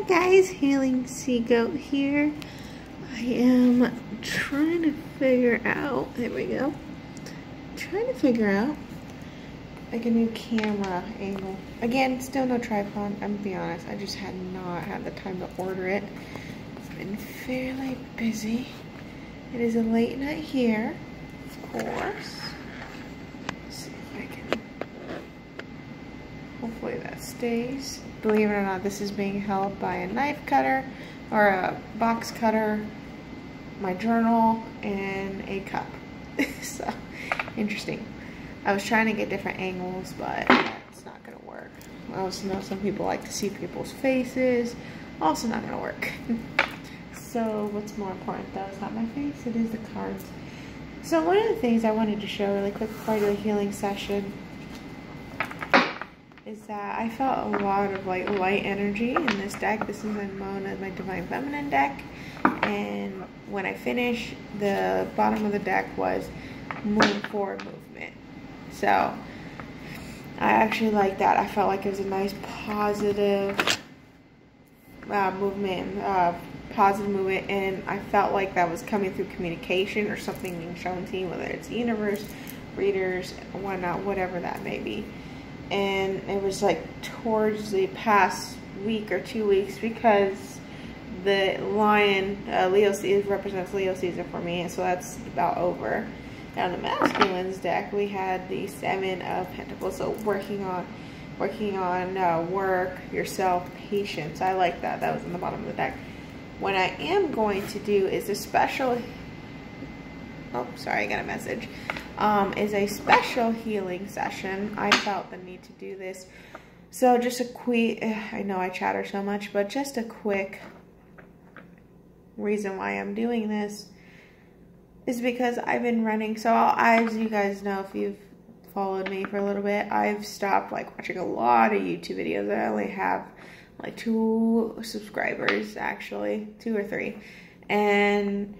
Hi guys, Healing Sea Goat here. I am trying to figure out, there we go, trying to figure out like a new camera angle. Again, still no tripod, I'm gonna be honest, I just had not had the time to order it. I've been fairly busy. It is a late night here, of course. Let's see if I can, hopefully that stays. Believe it or not, this is being held by a knife cutter or a box cutter, my journal, and a cup. So, interesting. I was trying to get different angles, but it's not gonna work. I also know some people like to see people's faces. Also not gonna work. So, what's more important though is not my face, it is the cards. So, one of the things I wanted to show really quick before I do a healing session is that I felt a lot of like light energy in this deck. This is my Divine Feminine deck, and when I finished, the bottom of the deck was move forward movement. So I actually like that. I felt like it was a nice positive movement, and I felt like that was coming through communication or something being shown to you, whether it's the universe, readers, whatnot, whatever that may be. And it was like towards the past week or 2 weeks, because the lion, Leo season, represents Leo season for me, and so that's about over. Now on the masculine's deck, we had the Seven of Pentacles, so working on work, yourself, patience. I like that. That was in the bottom of the deck. What I am going to do is a special, oh, sorry, I got a message. Is a special healing session. I felt the need to do this. So just a quick, I know I chatter so much, but just a quick reason why I'm doing this is because I've been running. So as you guys know, if you've followed me for a little bit, I've stopped like watching a lot of YouTube videos. I only have like 2 subscribers, actually, 2 or 3. And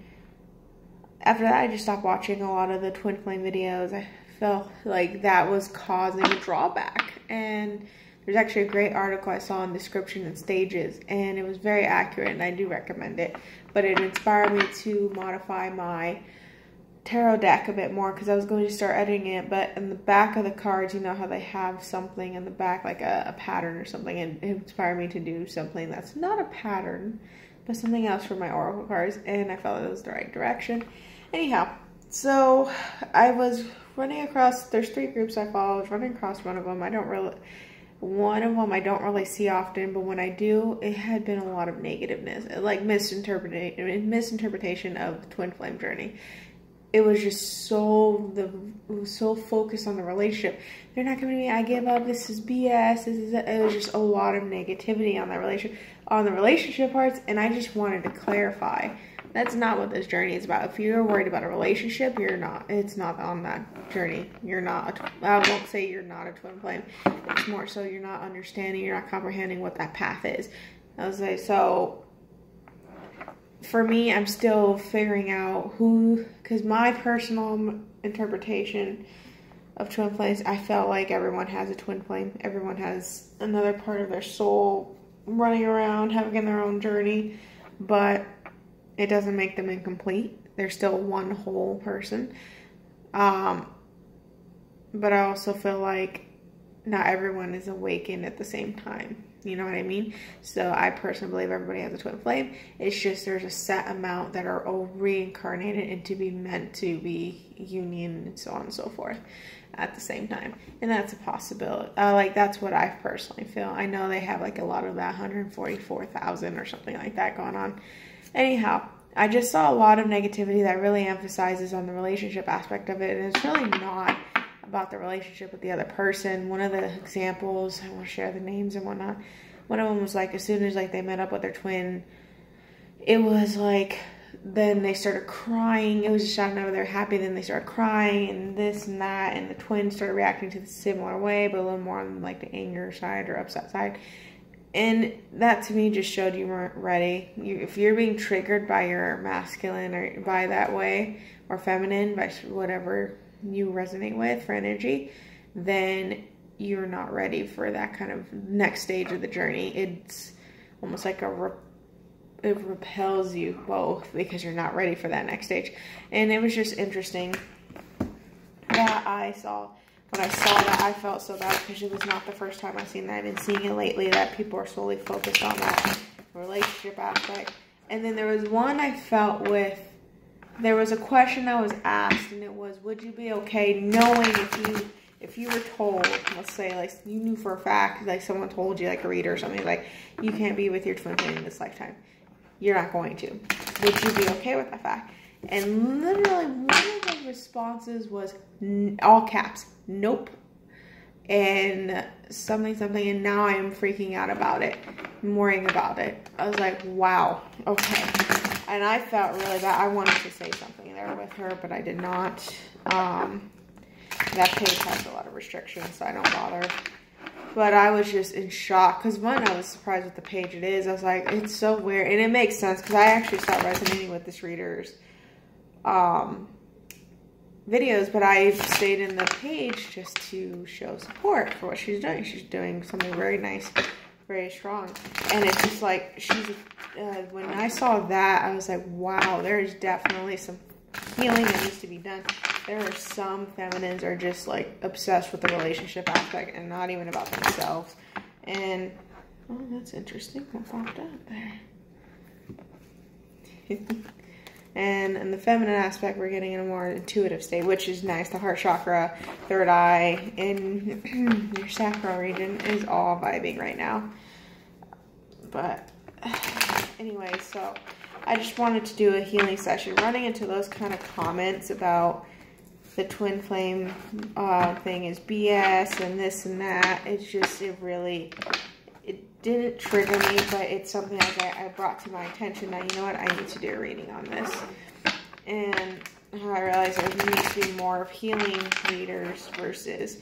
after that, I just stopped watching a lot of the twin flame videos. I felt like that was causing a drawback. And there's actually a great article I saw in Description and Stages, and it was very accurate, and I do recommend it. But it inspired me to modify my tarot deck a bit more, because I was going to start editing it. But in the back of the cards, you know how they have something in the back, like a pattern or something, and it inspired me to do something that's not a pattern, but something else for my oracle cards, and I felt it was the right direction. Anyhow, so I was running across, there's 3 groups I follow. I was running across one of them. I don't really see often, but when I do, it had been a lot of negativeness, like misinterpretation of the twin flame journey. It was just so focused on the relationship. They're not coming to me, I give up, this is BS, it was just a lot of negativity on the relationship parts, and I just wanted to clarify. That's not what this journey is about. If you're worried about a relationship, it's not on that journey. I won't say you're not a twin flame. It's more so you're not understanding, you're not comprehending what that path is. I was like, so for me, I'm still figuring out because my personal interpretation of twin flames, I felt like everyone has a twin flame. Everyone has another part of their soul running around, having their own journey, but it doesn't make them incomplete. They're still one whole person. But I also feel like not everyone is awakened at the same time. You know what I mean? So I personally believe everybody has a twin flame. It's just there's a set amount that are all reincarnated and to be meant to be union and so on and so forth at the same time. And that's a possibility. Like, that's what I personally feel. I know they have like a lot of that 144,000 or something like that going on. Anyhow, I just saw a lot of negativity that really emphasizes on the relationship aspect of it, and it's really not about the relationship with the other person. One of the examples, I won't share the names and whatnot, one of them was like, as soon as like they met up with their twin, it was like, then they started crying. It was just out of nowhere, they're happy, then they started crying and this and that, and the twin started reacting to the similar way, but a little more on like the anger side or upset side. And that to me just showed you weren't ready. If you're being triggered by your masculine or by that way, or feminine, by whatever you resonate with for energy, then you're not ready for that kind of next stage of the journey. It's almost like it repels you both because you're not ready for that next stage. And it was just interesting that when I saw that, I felt so bad because it was not the first time I've seen that. I've been seeing it lately, that people are solely focused on that relationship aspect. And then there was one I felt with, there was a question I was asked, and it was, would you be okay knowing if you were told, let's say, like, you knew for a fact, like, someone told you, like a reader or something, like, you can't be with your twin flame in this lifetime. You're not going to. Would you be okay with that fact? And literally one of the responses was, all caps, nope. And something, and now I am freaking out about it. I'm worrying about it. I was like, wow, okay. And I felt really bad. I wanted to say something there with her, but I did not. That page has a lot of restrictions, so I don't bother. But I was just in shock. Because one, I was surprised with the page it is. I was like, it's so weird. And it makes sense, because I actually started resonating with this reader's videos. But I stayed in the page just to show support for what she's doing. She's doing something very nice, very strong. And it's just like, when I saw that, I was like, wow, there is definitely some healing that needs to be done. There are some feminines are just like obsessed with the relationship aspect and not even about themselves. And oh, that's interesting. What popped up there? And in the feminine aspect, we're getting in a more intuitive state, which is nice. The heart chakra, third eye, and your sacral region is all vibing right now. But anyway, so I just wanted to do a healing session, running into those kind of comments about the twin flame thing is BS and this and that. It's just, it didn't trigger me, but it's something I brought to my attention that, you know what, I need to do a reading on this. And I realized there needs to be more of healing readers versus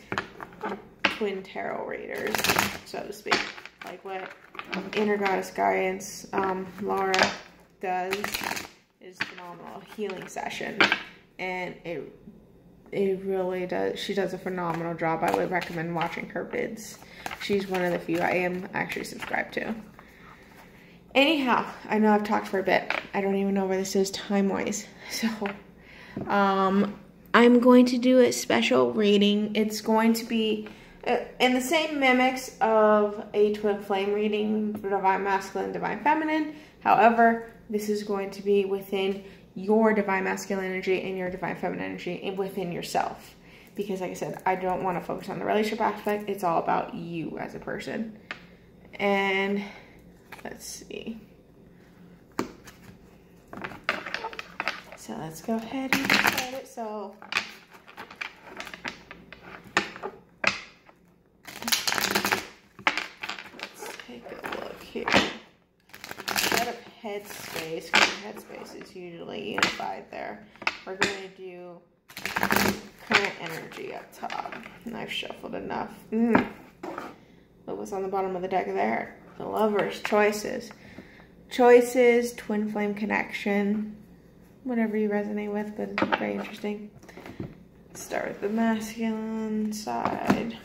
twin tarot readers, so to speak. Like what Inner Goddess Guidance, Laura does is phenomenal. Healing session. And it really does. She does a phenomenal job. I would recommend watching her vids. She's one of the few I am actually subscribed to. Anyhow, I know I've talked for a bit. I don't even know where this is time-wise. So, I'm going to do a special reading. It's going to be in the same mimics of a twin flame reading, divine masculine, divine feminine. However, this is going to be within your divine masculine energy and your divine feminine energy within yourself. Because like I said, I don't want to focus on the relationship aspect. It's all about you as a person. And let's see. So let's go ahead and start it. So let's take a look here. Headspace, because headspace is usually unified there. We're going to do current energy up top. And I've shuffled enough. Look what's on the bottom of the deck there. The Lovers, choices. Choices, twin flame connection. Whatever you resonate with, but it's very interesting. Let's start with the masculine side.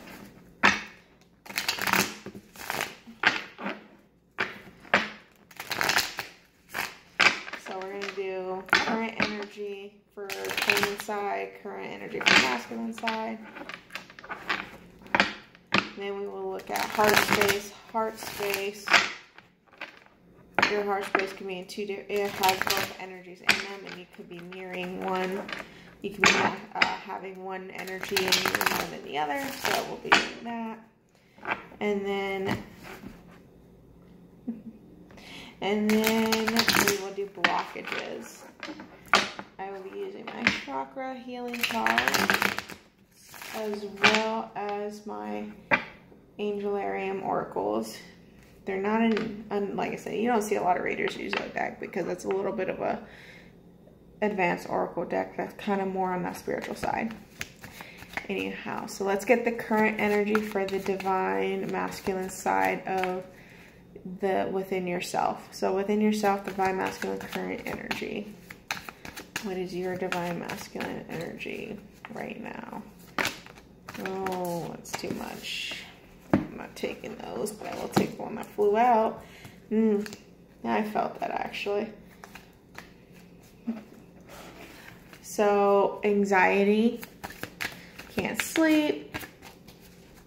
Current energy for feminine side, current energy for masculine side. Then we will look at heart space. Heart space. Your heart space can be in two different, it has both energies in them, and you could be mirroring one. You can be having one energy in you more than the other, so we'll be doing that. And then we will do blockages. I will be using my chakra healing cards as well as my Angelarium oracles. They're not in, like I said, you don't see a lot of readers use that deck because it's a little bit of a advanced oracle deck that's kind of more on that spiritual side. Anyhow, so let's get the current energy for the divine masculine side of the within yourself. So within yourself, divine masculine current energy. What is your divine masculine energy right now? Oh, that's too much. I'm not taking those, but I will take the one that flew out. I felt that actually. So anxiety, can't sleep.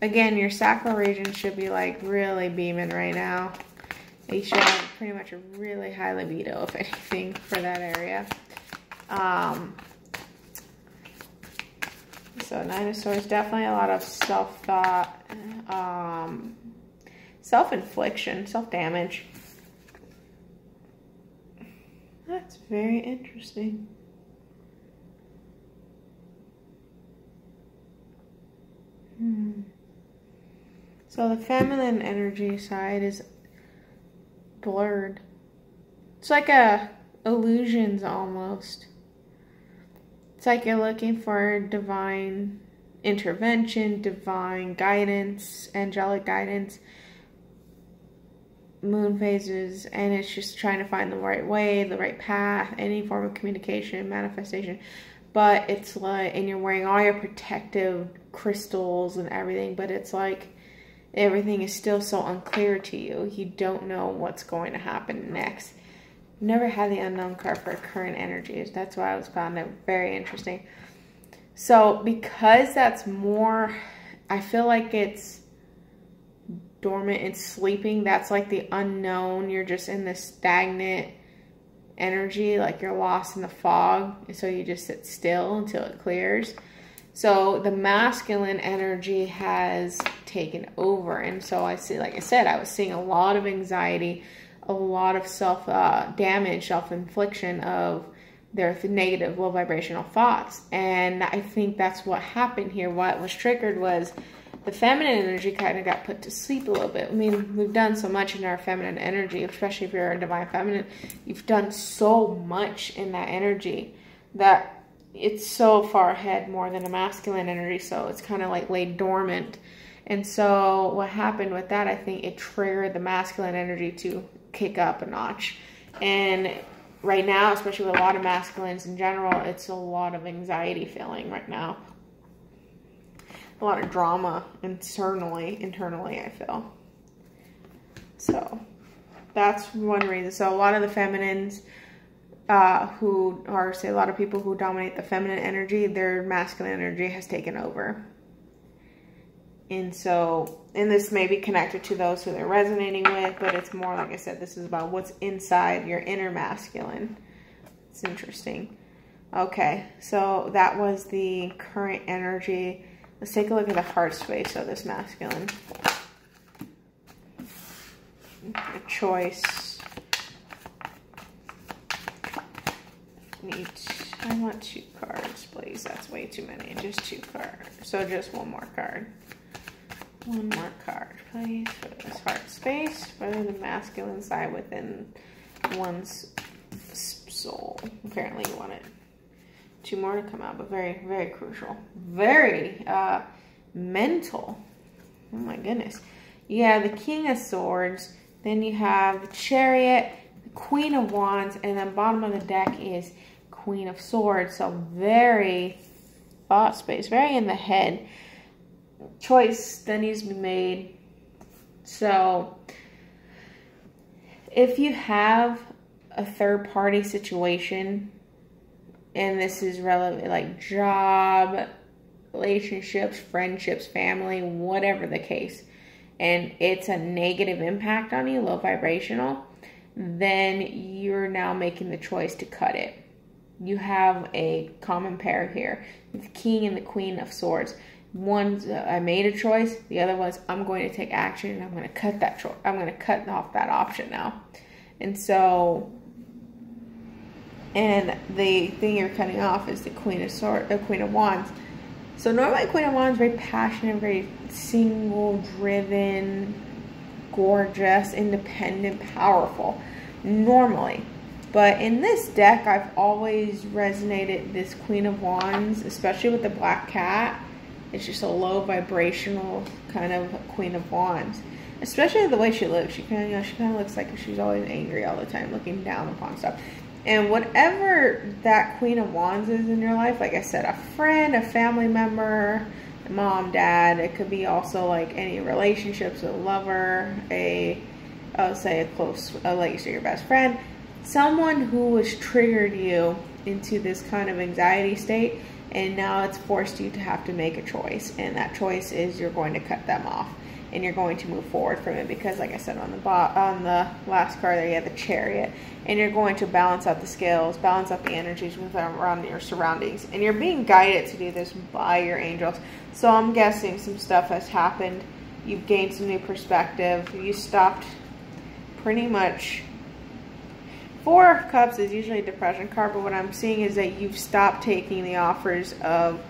Again, your sacral region should be like really beaming right now. You should have pretty much a really high libido, if anything, for that area. So Nine of Swords, definitely a lot of self-thought, self-infliction, self-damage. That's very interesting. So the feminine energy side is blurred. It's like illusions almost. It's like you're looking for divine intervention, divine guidance, angelic guidance, moon phases, and it's just trying to find the right way, the right path, any form of communication, manifestation. But it's like, and you're wearing all your protective crystals and everything, but it's like everything is still so unclear to you. You don't know what's going to happen next. Never had the unknown card for current energies. That's why I found it very interesting. So because that's more, I feel like it's dormant and sleeping. That's like the unknown. You're just in this stagnant energy, like you're lost in the fog. So you just sit still until it clears. So the masculine energy has taken over. And so I see, like I said, I was seeing a lot of anxiety, a lot of self-damage, self-infliction of their negative, low vibrational thoughts. And I think that's what happened here. What was triggered was the feminine energy kind of got put to sleep a little bit. I mean, we've done so much in our feminine energy, especially if you're a divine feminine. You've done so much in that energy that it's so far ahead more than a masculine energy. So it's kind of like laid dormant. And so what happened with that, I think it triggered the masculine energy to kick up a notch. And right now, especially with a lot of masculines in general, it's a lot of anxiety feeling right now. A lot of drama internally, I feel. So that's one reason. So a lot of the feminines who are, say, a lot of people who dominate the feminine energy, their masculine energy has taken over. And so, and this may be connected to those who they're resonating with, but it's more, like I said, this is about what's inside your inner masculine. It's interesting. Okay, so that was the current energy. Let's take a look at the heart space of this masculine. A choice. I want 2 cards, please. That's way too many. Just 2 cards. So just one more card. One more card, please, for this heart space, for the masculine side within one's soul. Apparently you wanted 2 more to come out, but very, very crucial. Very mental. Oh my goodness. You have the King of Swords, then you have the Chariot, the Queen of Wands, and then bottom of the deck is Queen of Swords. So very thought space, very in the head. Choice that needs to be made. So if you have a third party situation, and this is relevant, like job, relationships, friendships, family, whatever the case, and it's a negative impact on you, low vibrational, then you're now making the choice to cut it. You have a common pair here, the King and the Queen of Swords. One's I made a choice, the other one's I'm going to take action and I'm going to cut that choice. I'm going to cut off that option now. And so, and the thing you're cutting off is the Queen of Swords, the Queen of Wands. So normally Queen of Wands, very passionate, very single, driven, gorgeous, independent, powerful, normally. But in this deck, I've always resonated this Queen of Wands, especially with the black cat. It's just a low vibrational kind of Queen of Wands. Especially the way she looks. She kind of looks like she's always angry all the time, looking down upon stuff. And whatever that Queen of Wands is in your life, like I said, a friend, a family member, a mom, dad, it could be also like any relationships, a lover, a say a close, like you say, your best friend, someone who has triggered you into this kind of anxiety state, and now it's forced you to have to make a choice, and that choice is you're going to cut them off, and you're going to move forward from it, because like I said on the last card there, you had the Chariot, and you're going to balance out the scales, balance out the energies around your surroundings, and you're being guided to do this by your angels. So I'm guessing some stuff has happened. You've gained some new perspective. You stopped pretty much. 4 of Cups is usually a depression card, but what I'm seeing is that you've stopped taking the offers of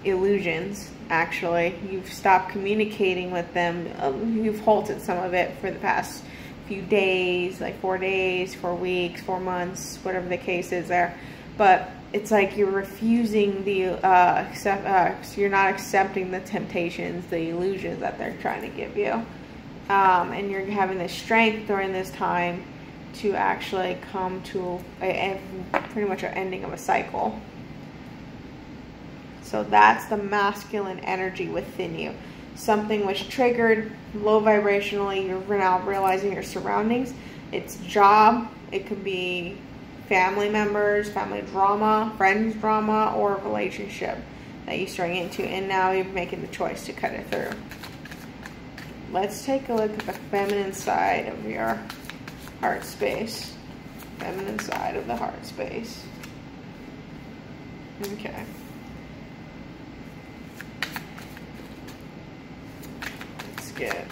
illusions. Actually, you've stopped communicating with them. You've halted some of it for the past few days, like 4 days, 4 weeks, 4 months, whatever the case is there. But it's like you're refusing the you're not accepting the temptations, the illusions that they're trying to give you, and you're having the strength during this time to actually come to pretty much an ending of a cycle. So that's the masculine energy within you. Something was triggered low vibrationally. You're now realizing your surroundings. It's job. It could be family members, family drama, friends drama, or a relationship that you're starting into. And now you're making the choice to cut it through. Let's take a look at the feminine side of your heart space. Feminine side of the heart space. Okay. Let's get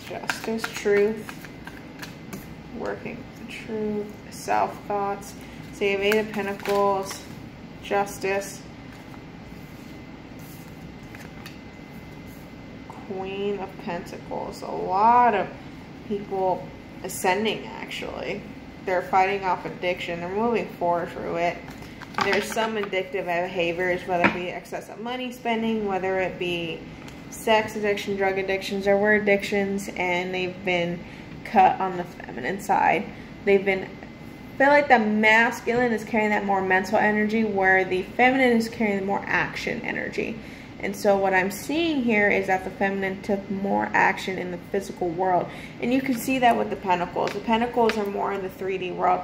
justice, truth, working with the truth, self-thoughts. So you have 8 of Pentacles, justice, Queen of Pentacles. A lot of people ascending, actually. They're fighting off addiction. They're moving forward through it. There's some addictive behaviors, whether it be excessive money spending, whether it be sex addiction, drug addictions. There were addictions, and they've been cut on the feminine side. They've been, I feel like the masculine is carrying that more mental energy, where the feminine is carrying the more action energy. And so what I'm seeing here is that the feminine took more action in the physical world. And you can see that with the Pentacles. The Pentacles are more in the 3D world.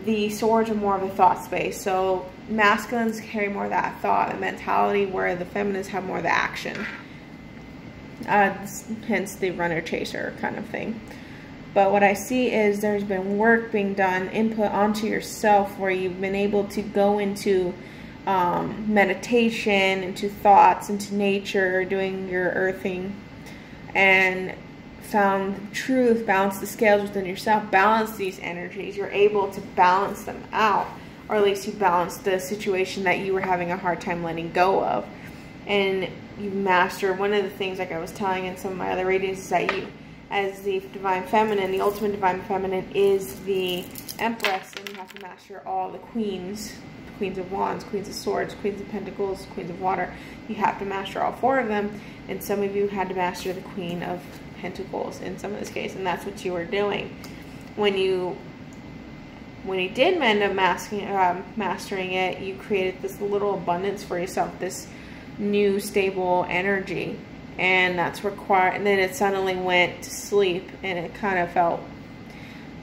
The Swords are more of a thought space. So masculines carry more of that thought and mentality, where the feminines have more of the action. Hence the runner chaser kind of thing. But what I see is there's been work being done, input onto yourself, where you've been able to go into meditation, into thoughts, into nature, doing your earthing, and found the truth, balance the scales within yourself, balance these energies. You're able to balance them out, or at least you balance the situation that you were having a hard time letting go of. And you master, one of the things, like I was telling in some of my other readings, is that you, as the divine feminine, the ultimate divine feminine is the Empress, and you have to master all the queens. Queens of Wands, Queens of Swords, Queens of Pentacles, Queens of Water. You have to master all 4 of them, and some of you had to master the Queen of Pentacles in some of this case, and that's what you were doing. When you did end up mastering it, you created this little abundance for yourself, this new stable energy, and that's required. And then it suddenly went to sleep, and it kind of felt,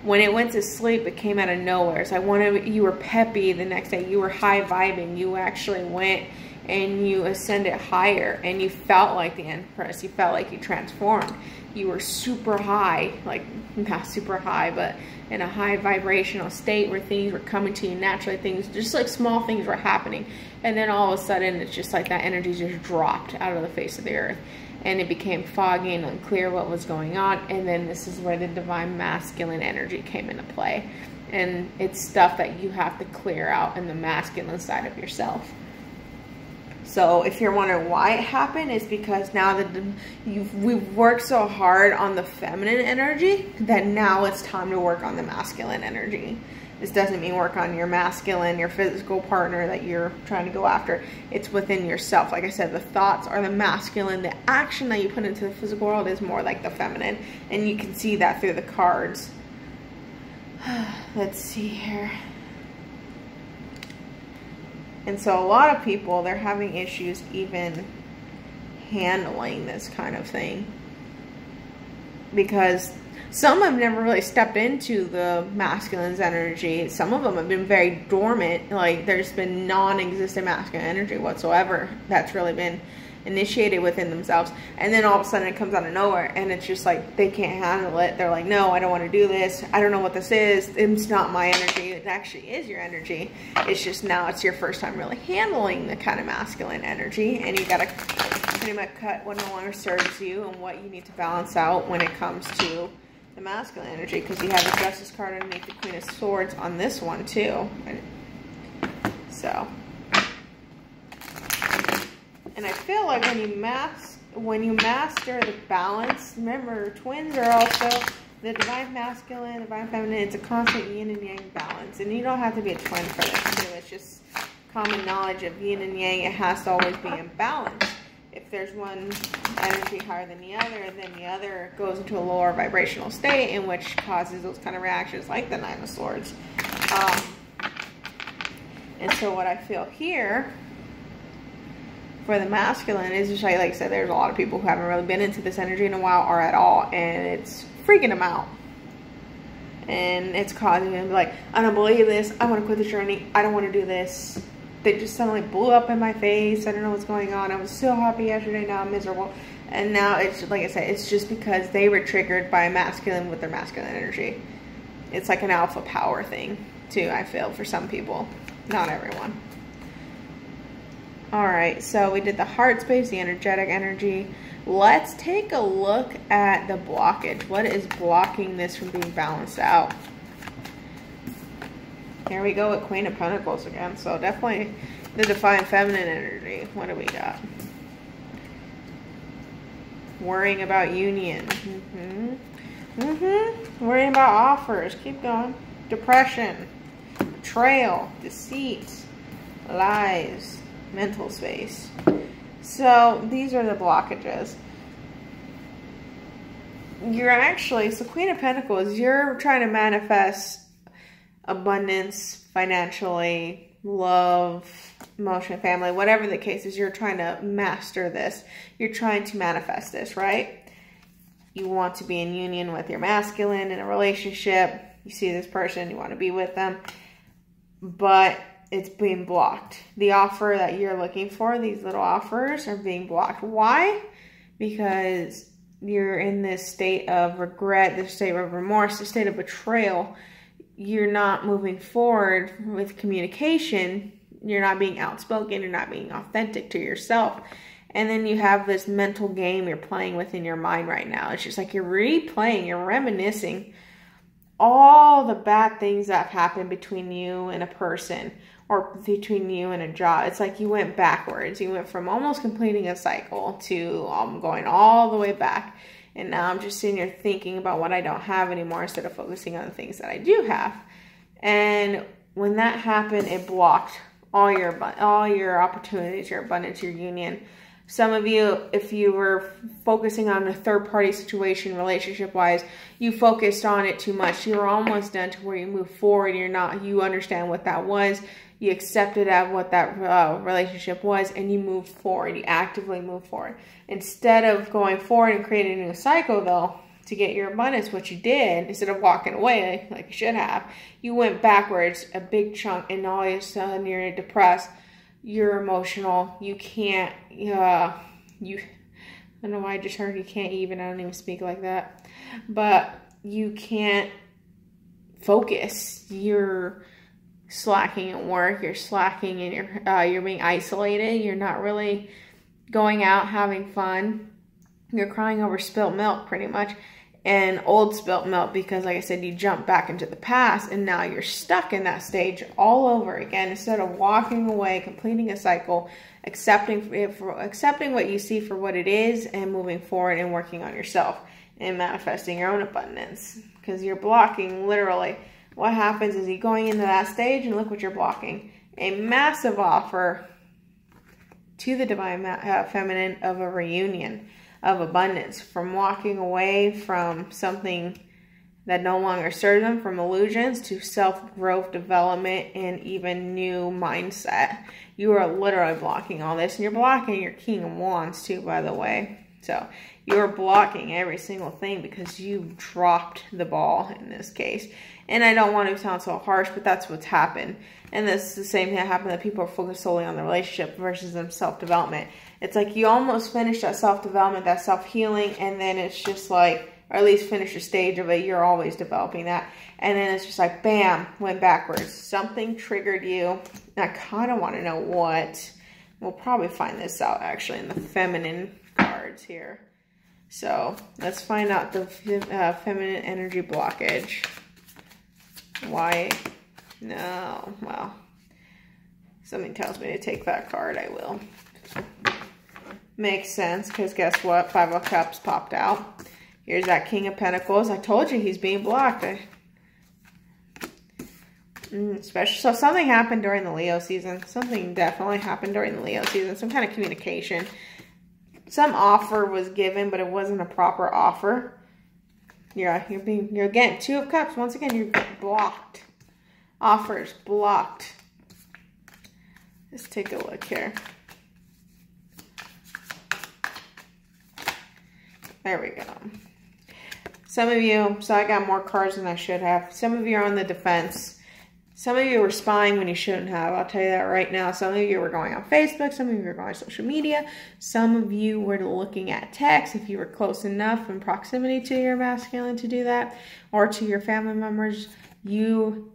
when it went to sleep, it came out of nowhere. So you were peppy the next day. You were high vibing. You actually went and you ascended higher, and you felt like the Empress. You felt like you transformed. You were super high, like not super high, but in a high vibrational state where things were coming to you naturally. Things, just like small things were happening. And then all of a sudden, it's just like that energy just dropped out of the face of the earth. And it became foggy and unclear what was going on. And then this is where the divine masculine energy came into play. And it's stuff that you have to clear out in the masculine side of yourself. So if you're wondering why it happened, it's because now that we've worked so hard on the feminine energy that now it's time to work on the masculine energy. This doesn't mean work on your masculine, your physical partner that you're trying to go after. It's within yourself. Like I said, the thoughts are the masculine. The action that you put into the physical world is more like the feminine. And you can see that through the cards. Let's see here. And so a lot of people, they're having issues even handling this kind of thing. Because some have never really stepped into the masculine's energy. Some of them have been very dormant. Like, there's been non-existent masculine energy whatsoever that's really been initiated within themselves. And then all of a sudden it comes out of nowhere, and it's just like they can't handle it. They're like, no, I don't want to do this. I don't know what this is. It's not my energy. It actually is your energy. It's just now it's your first time really handling the kind of masculine energy, and you got to pretty much cut what no longer serves you and what you need to balance out when it comes to the masculine energy, because you have the Justice card underneath the Queen of Swords on this one too. So, and I feel like when you master the balance, remember, twins are also the divine masculine, divine feminine. It's a constant yin and yang balance, and you don't have to be a twin for this too. It's just common knowledge of yin and yang. It has to always be in balance. If there's one energy higher than the other, then the other goes into a lower vibrational state, in which causes those kind of reactions like the Nine of Swords. And so what I feel here for the masculine is just like I said, there's a lot of people who haven't really been into this energy in a while or at all, and it's freaking them out. And it's causing them to be like, I don't believe this. I want to quit the journey. I don't want to do this. They just suddenly blew up in my face. I don't know what's going on. I was so happy yesterday. Now I'm miserable. And now it's, like I said, it's just because they were triggered by a masculine with their masculine energy. It's like an alpha power thing too, I feel, for some people. Not everyone. Alright, so we did the heart space, the energetic energy. Let's take a look at the blockage. What is blocking this from being balanced out? Here we go with Queen of Pentacles again. So definitely the divine feminine energy. What do we got? Worrying about union. Worrying about offers. Keep going. Depression. Betrayal. Deceit. Lies. Mental space. So these are the blockages. You're actually, so Queen of Pentacles, you're trying to manifest abundance financially, love, emotion, family, whatever the case is. You're trying to master this. You're trying to manifest this, right? You want to be in union with your masculine in a relationship. You see this person, you want to be with them, but it's being blocked. The offer that you're looking for, these little offers, are being blocked. Why? Because you're in this state of regret, this state of remorse, this state of betrayal. You're not moving forward with communication. You're not being outspoken. You're not being authentic to yourself. And then you have this mental game you're playing within your mind right now. It's just like you're replaying, you're reminiscing all the bad things that have happened between you and a person, or between you and a job. It's like you went backwards. You went from almost completing a cycle to going all the way back. And now I'm just sitting here thinking about what I don't have anymore instead of focusing on the things that I do have. And when that happened, it blocked all your opportunities, your abundance, your union. Some of you, if you were focusing on a third-party situation relationship-wise, you focused on it too much. You were almost done to where you move forward. You understand what that was. You accepted what that relationship was, and you moved forward. You actively moved forward. Instead of going forward and creating a new cycle, though, to get your abundance, what you did, instead of walking away like you should have, you went backwards a big chunk, and all of a sudden you're depressed. You're emotional. You can't, I don't know why I just heard you can't even, I don't even speak like that. But you can't focus. You're slacking at work. You're slacking and you're being isolated. You're not really going out having fun. You're crying over spilt milk pretty much. And old spilt milk, because like I said, you jump back into the past and now you're stuck in that stage all over again. Instead of walking away, completing a cycle, accepting what you see for what it is, and moving forward and working on yourself and manifesting your own abundance. Because you're blocking, literally. What happens is you're going into that stage, and look what you're blocking. A massive offer to the divine feminine of a reunion, of abundance, from walking away from something that no longer serve them, from illusions to self-growth, development, and even new mindset. You are literally blocking all this, and you're blocking your King of Wands too, by the way. So you're blocking every single thing because you dropped the ball in this case. And I don't want to sound so harsh, but that's what's happened. And this is the same thing that happened, that people are focused solely on the relationship versus them self-development. It's like you almost finish that self-development, that self-healing, and then it's just like, or at least finish a stage of it. You're always developing that. And then it's just like, bam, went backwards. Something triggered you. I kind of want to know what. We'll probably find this out actually in the feminine cards here. So let's find out the feminine energy blockage. Why? No. Well, something tells me to take that card. I will. Makes sense, because guess what? 5 of Cups popped out. Here's that King of Pentacles. I told you he's being blocked. Especially, so something happened during the Leo season. Something definitely happened during the Leo season. Some kind of communication. Some offer was given, but it wasn't a proper offer. Yeah, you're again, 2 of Cups. Once again, you're blocked. Offers blocked. Let's take a look here. There we go. Some of you, so I got more cards than I should have. Some of you are on the defense. Some of you were spying when you shouldn't have. I'll tell you that right now. Some of you were going on Facebook. Some of you were going on social media. Some of you were looking at text if you were close enough in proximity to your masculine to do that, or to your family members. You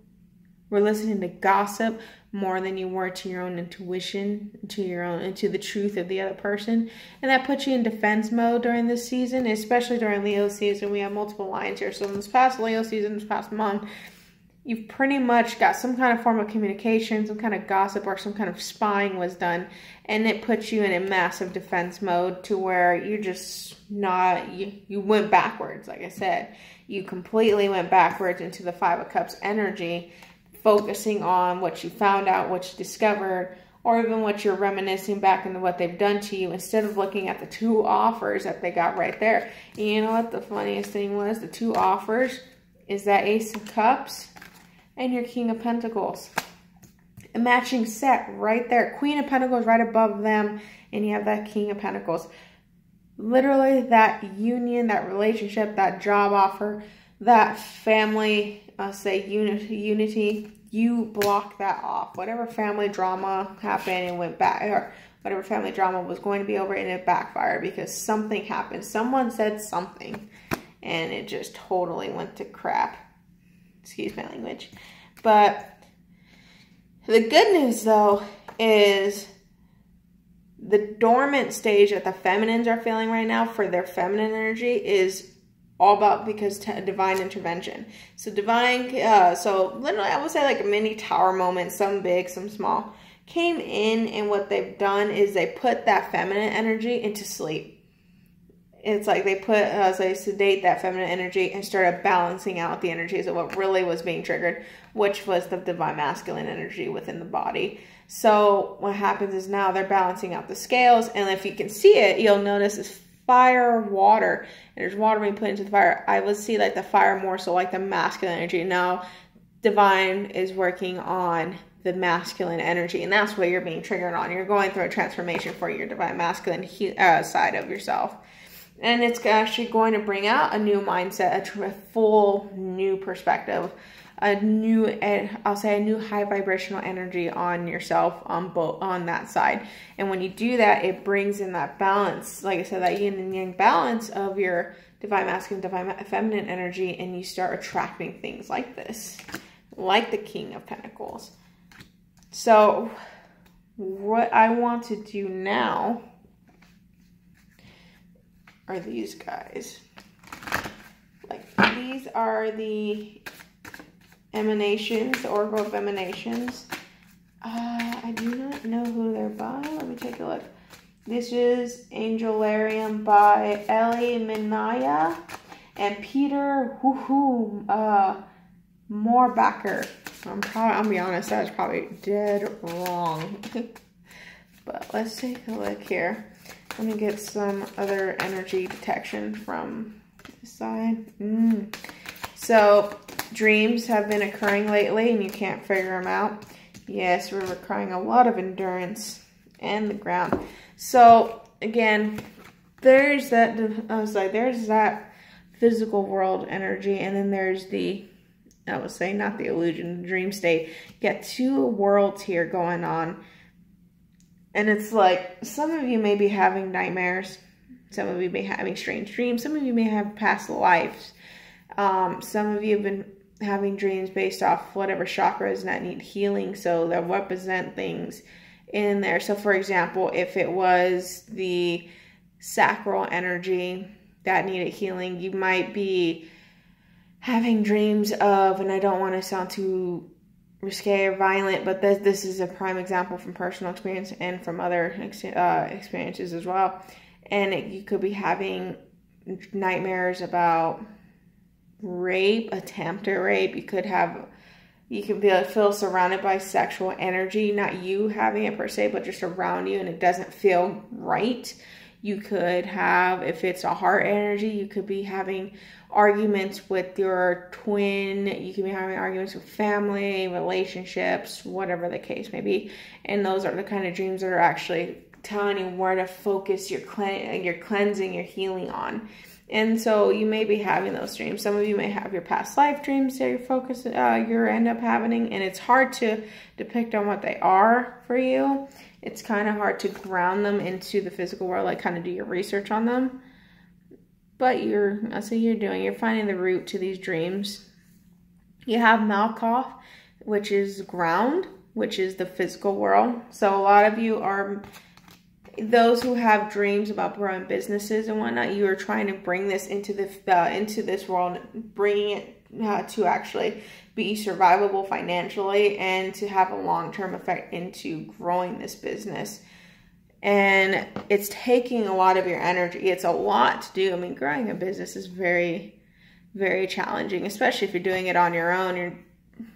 were listening to gossip more than you were to your own intuition, into the truth of the other person. And that puts you in defense mode during this season, especially during Leo season. We have multiple lines here. So in this past Leo season, this past month, you've pretty much got some kind of form of communication, some kind of gossip, or some kind of spying was done. And it puts you in a massive defense mode to where you're just not, you went backwards, like I said. You completely went backwards into the 5 of Cups energy, focusing on what you found out, what you discovered, or even what you're reminiscing back into what they've done to you, instead of looking at the 2 offers that they got right there. And you know what the funniest thing was? The 2 offers is that Ace of Cups and your King of Pentacles. A matching set right there. Queen of Pentacles right above them, and you have that King of Pentacles. Literally that union, that relationship, that job offer, that family, I'll say unity, you block that off. Whatever family drama happened and went back, or whatever family drama was going to be over, and it backfired because something happened. Someone said something and it just totally went to crap. Excuse my language. But the good news though is the dormant stage that the feminines are feeling right now for their feminine energy is all about because divine intervention. So divine, so literally I would say like a mini tower moment, some big, some small, came in, and what they've done is they put that feminine energy into sleep. It's like they put, so they sedate that feminine energy and started balancing out the energies of what really was being triggered, which was the divine masculine energy within the body. So what happens is now they're balancing out the scales, and if you can see it, you'll notice this fire, water, and there's water being put into the fire. I would see like the fire more so like the masculine energy. Now divine is working on the masculine energy, and that's what you're being triggered on. You're going through a transformation for your divine masculine side of yourself, and it's actually going to bring out a new mindset, a full new perspective, a new, I'll say a new high vibrational energy on yourself on that side. And when you do that, it brings in that balance, like I said, that yin and yang balance of your divine masculine, divine feminine energy, and you start attracting things like this, like the King of Pentacles. So what I want to do now are these guys. Like, these are the emanations, the Oracle of Emanations. I do not know who they're by. Let me take a look. This is Angelarium by Ellie Minaya and Peter Moorbacher. I'm gonna be honest, that was probably dead wrong. But let's take a look here. Let me get some other energy detection from this side. So dreams have been occurring lately and you can't figure them out. Yes, we're requiring a lot of endurance and the ground. So again, there's that, there's that physical world energy, and then there's the, I would say, not the illusion, the dream state. You got two worlds here going on. And it's like, some of you may be having nightmares. Some of you may be having strange dreams. Some of you may have past lives. Some of you have been having dreams based off whatever chakras that need healing. So they'll represent things in there. So for example, if it was the sacral energy that needed healing, you might be having dreams of, and I don't want to sound too risque or violent, but this is a prime example from personal experience and from other experiences as well. And you could be having nightmares about rape, attempted rape. You could feel surrounded by sexual energy, not you having it per se, but just around you, and it doesn't feel right. You could have, if it's a heart energy, you could be having arguments with your twin. You could be having arguments with family, relationships, whatever the case may be. And those are the kind of dreams that are actually telling you where to focus your cleansing, your healing on. And so you may be having those dreams. Some of you may have your past life dreams that you end up having, and it's hard to depict on what they are for you. It's kind of hard to ground them into the physical world, like kind of do your research on them. But you're finding the root to these dreams. You have Malkoff, which is ground, which is the physical world. So a lot of you are, those who have dreams about growing businesses and whatnot, you are trying to bring this into this world, bringing it to actually be survivable financially and to have a long-term effect into growing this business. And it's taking a lot of your energy. It's a lot to do. I mean, growing a business is very, very challenging, especially if you're doing it on your own. You're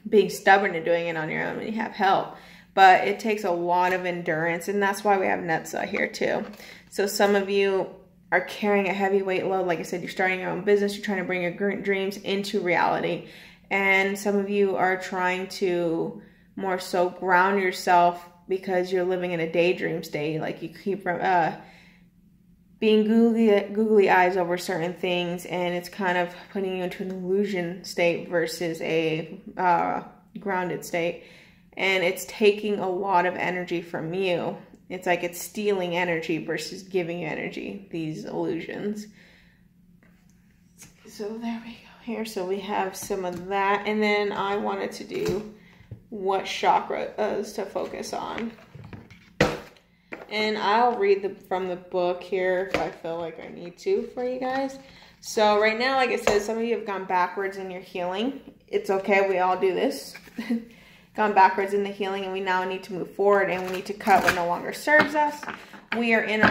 being stubborn and doing it on your own when you have help. But it takes a lot of endurance, and that's why we have Netza here too. So some of you are carrying a heavyweight load. Like I said, you're starting your own business. You're trying to bring your dreams into reality. And some of you are trying to more so ground yourself because you're living in a daydream state. Like you keep being googly eyes over certain things, and it's kind of putting you into an illusion state versus a grounded state. And it's taking a lot of energy from you. It's like it's stealing energy versus giving you energy, these illusions. So there we go here. So we have some of that. And then I wanted to do what chakra is to focus on. And I'll read from the book here if I feel like I need to for you guys. So right now, like I said, some of you have gone backwards in your healing. It's okay. We all do this. Gone backwards in the healing, and we now need to move forward, and we need to cut what no longer serves us. We are in our